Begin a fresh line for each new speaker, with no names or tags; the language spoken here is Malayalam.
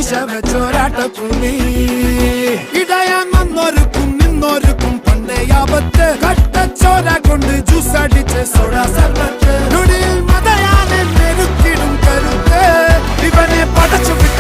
ചോരാട്ടപ്പുലി ഇടയാൻ വന്നോർക്കും നിന്നോർക്കും പണ്ടേ ആപത്ത് കട്ടച്ചോര കൊണ്ട് ജ്യൂസ് അടിച്ച് സോഡ സർബത്ത് നൊടിയിൽ മതയാനെ മെരുക്കിടും കരുത്ത് ഇവനെ പടച്ചു വിട്ട